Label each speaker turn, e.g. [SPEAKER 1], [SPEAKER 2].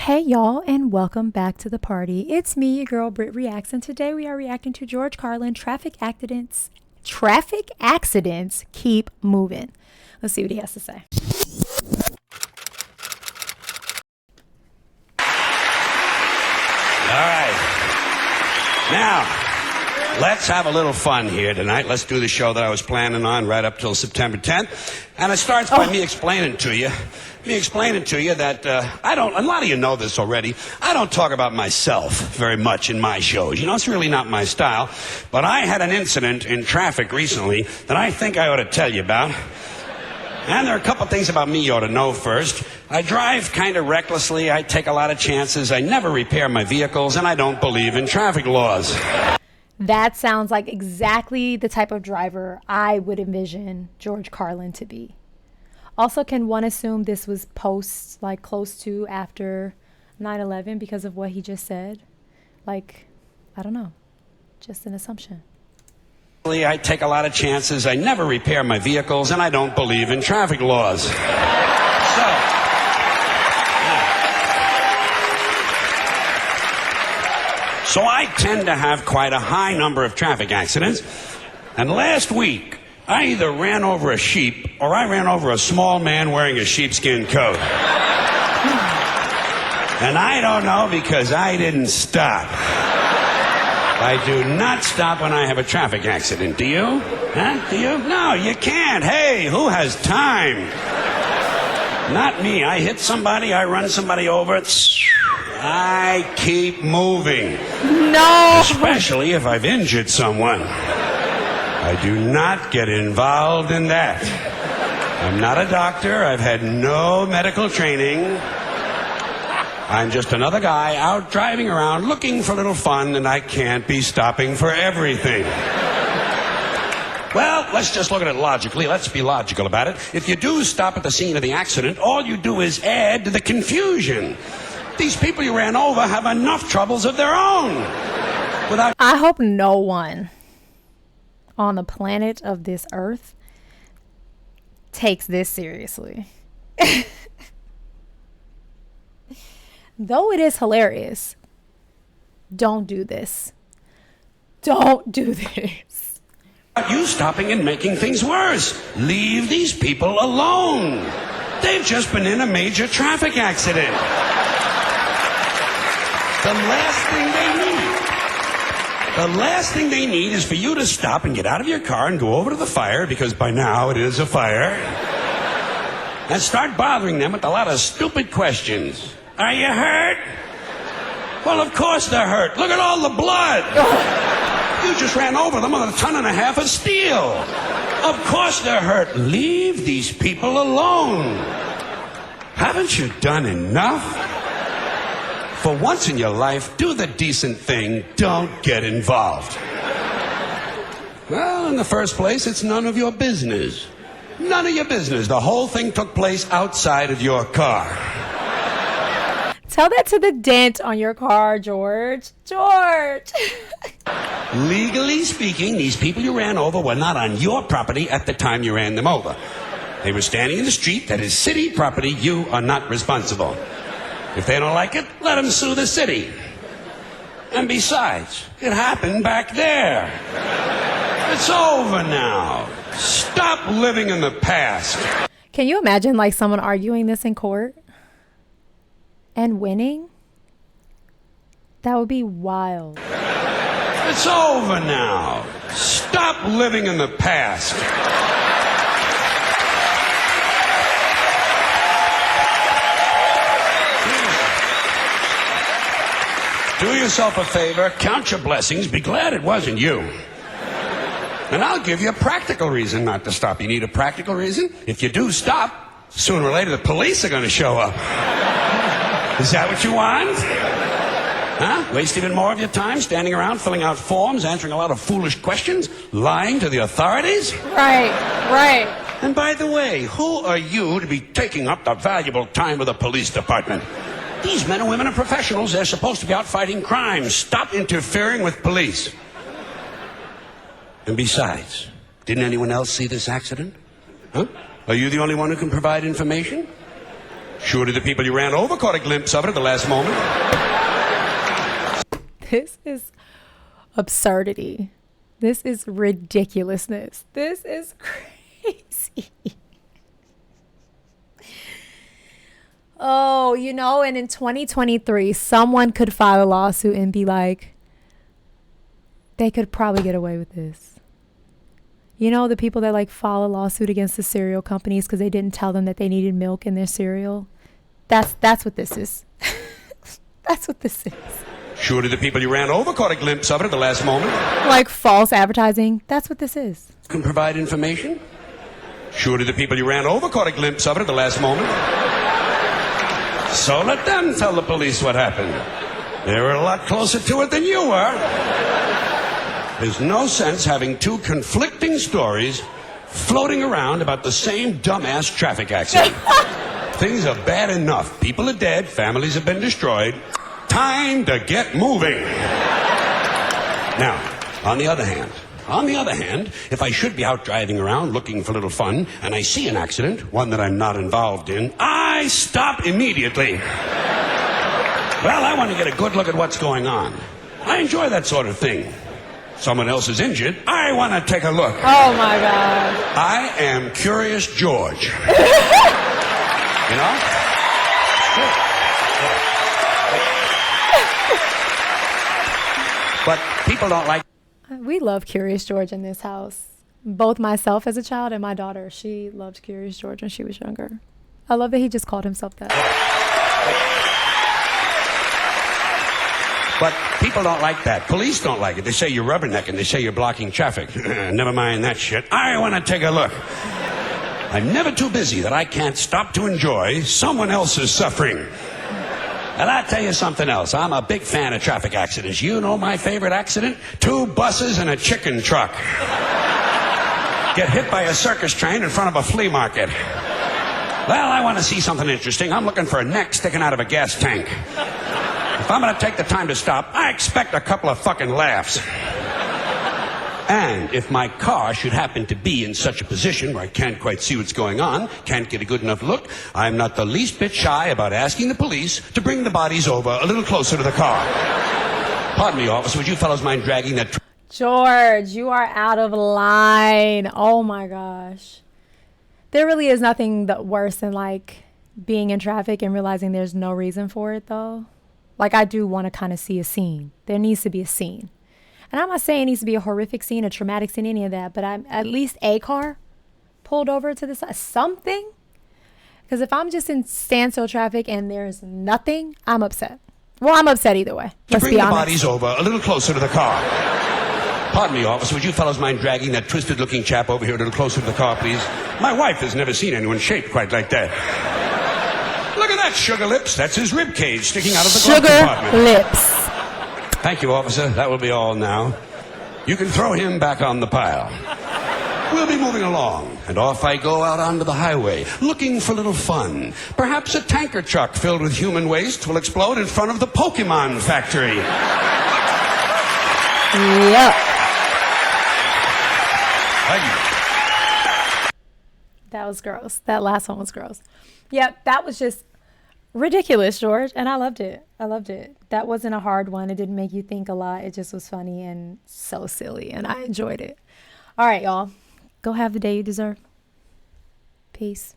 [SPEAKER 1] Hey y'all, and welcome back to the party. It's me, your girl BrittReacts, and today we are reacting to George Carlin. Traffic accidents keep moving. Let's see what he has to say.
[SPEAKER 2] All right. Now, let's have a little fun here tonight. Let's do the show that I was planning on right up till September 10th. And it starts by me explaining to you that I don't, a lot of you know this already, I don't talk about myself very much in my shows. You know, it's really not my style. But I had an incident in traffic recently that I think I ought to tell you about. And there are a couple things about me you ought to know first. I drive kind of recklessly, I take a lot of chances, I never repair my vehicles, and I don't believe in traffic laws.
[SPEAKER 1] That sounds like exactly the type of driver I would envision George Carlin to be. Also, can one assume this was close to after 9/11 because of what he just said? Like, I don't know, just an assumption.
[SPEAKER 2] I take a lot of chances, I never repair my vehicles, and I don't believe in traffic laws. So I tend to have quite a high number of traffic accidents. And last week, I either ran over a sheep or I ran over a small man wearing a sheepskin coat. And I don't know because I didn't stop. I do not stop when I have a traffic accident. Do you? Huh? Do you? No, you can't. Hey, who has time? Not me. I hit somebody, I run somebody over. I keep moving.
[SPEAKER 1] No!
[SPEAKER 2] Especially if I've injured someone. I do not get involved in that. I'm not a doctor. I've had no medical training. I'm just another guy out driving around looking for a little fun, and I can't be stopping for everything. Well, let's just look at it logically. Let's be logical about it. If you do stop at the scene of the accident, all you do is add to the confusion. These people you ran over have enough troubles of their own.
[SPEAKER 1] I hope no one on the planet of this earth takes this seriously. Though it is hilarious, don't do this. Don't do this.
[SPEAKER 2] You stopping and making things worse. Leave these people alone. They've just been in a major traffic accident. The last thing they need is for you to stop and get out of your car and go over to the fire, because by now it is a fire, and start bothering them with a lot of stupid questions. Are you hurt? Well, of course they're hurt. Look at all the blood. You just ran over them with 1.5 tons of steel. Of course they're hurt. Leave these people alone. Haven't you done enough? For once in your life, do the decent thing. Don't get involved. Well, in the first place, it's none of your business. None of your business. The whole thing took place outside of your car.
[SPEAKER 1] Tell that to the dent on your car, George. George!
[SPEAKER 2] Legally speaking, these people you ran over were not on your property at the time you ran them over. They were standing in the street. That is city property. You are not responsible. If they don't like it, let them sue the city. And besides, it happened back there. It's over now. Stop living in the past.
[SPEAKER 1] Can you imagine someone arguing this in court and winning? That would be wild.
[SPEAKER 2] It's over now. Stop living in the past. Do yourself a favor, count your blessings, be glad it wasn't you. And I'll give you a practical reason not to stop. You need a practical reason? If you do stop, sooner or later the police are going to show up. Is that what you want? Huh? Waste even more of your time standing around filling out forms, answering a lot of foolish questions, lying to the authorities?
[SPEAKER 1] Right.
[SPEAKER 2] And by the way, who are you to be taking up the valuable time of the police department? These men and women are professionals. They're supposed to be out fighting crime. Stop interfering with police. And besides, didn't anyone else see this accident? Huh? Are you the only one who can provide information? Surely the people you ran over caught a glimpse of it at the last moment.
[SPEAKER 1] This is absurdity. This is ridiculousness. This is crazy. Oh, you know, and in 2023, someone could file a lawsuit and be like, they could probably get away with this. You know, the people that like file a lawsuit against the cereal companies because they didn't tell them that they needed milk in their cereal. That's what this is. That's what this is.
[SPEAKER 2] Surely the people you ran over caught a glimpse of it at the last moment.
[SPEAKER 1] Like false advertising. That's what this is.
[SPEAKER 2] Can provide information. Surely the people you ran over caught a glimpse of it at the last moment. So let them tell the police what happened. They were a lot closer to it than you were. There's no sense having two conflicting stories floating around about the same dumbass traffic accident. Things are bad enough. People are dead. Families have been destroyed. Time to get moving. Now, on the other hand, if I should be out driving around looking for a little fun and I see an accident, one that I'm not involved in, I stop immediately. Well, I want to get a good look at what's going on. I enjoy that sort of thing. Someone else is injured, I want to take a look.
[SPEAKER 1] Oh my God.
[SPEAKER 2] I am Curious George. You know? But people don't like.
[SPEAKER 1] We love Curious George in this house. Both myself as a child and my daughter. She loved Curious George when she was younger. I love that he just called himself that.
[SPEAKER 2] But people don't like that. Police don't like it. They say you're rubbernecking. They say you're blocking traffic. Never mind that shit. I want to take a look. I'm never too busy that I can't stop to enjoy someone else's suffering. And I'll tell you something else. I'm a big fan of traffic accidents. You know my favorite accident? 2 buses and a chicken truck. Get hit by a circus train in front of a flea market. Well, I want to see something interesting. I'm looking for a neck sticking out of a gas tank. If I'm going to take the time to stop, I expect a couple of fucking laughs. And if my car should happen to be in such a position where I can't quite see what's going on, can't get a good enough look, I'm not the least bit shy about asking the police to bring the bodies over a little closer to the car. Pardon me, officer, would you fellows mind dragging that...
[SPEAKER 1] George, you are out of line. Oh my gosh. There really is nothing worse than like being in traffic and realizing there's no reason for it though. Like I do want to kind of see a scene. There needs to be a scene. And I'm not saying it needs to be a horrific scene, a traumatic scene, any of that, but I'm at least a car pulled over to the side, something. Because if I'm just in standstill traffic and there's nothing, I'm upset. Well, I'm upset either way. Let's
[SPEAKER 2] bring
[SPEAKER 1] be
[SPEAKER 2] the
[SPEAKER 1] honest.
[SPEAKER 2] bodies over a little closer to the car. Pardon me, officer, would you fellows mind dragging that twisted-looking chap over here a little closer to the car, please? My wife has never seen anyone shaped quite like that. Look at that, sugar lips. That's his rib cage sticking out of the glove compartment.
[SPEAKER 1] Sugar lips.
[SPEAKER 2] Thank you, officer. That will be all now. You can throw him back on the pile. We'll be moving along, and off I go out onto the highway, looking for a little fun. Perhaps a tanker truck filled with human waste will explode in front of the Pokemon factory.
[SPEAKER 1] Yep.
[SPEAKER 2] Thank you.
[SPEAKER 1] That was gross. That last one was gross. Yep, that was just ridiculous, George, and I loved it. I loved it. That wasn't a hard one. It didn't make you think a lot. It just was funny and so silly, and I enjoyed it. All right, y'all. Go have the day you deserve. Peace.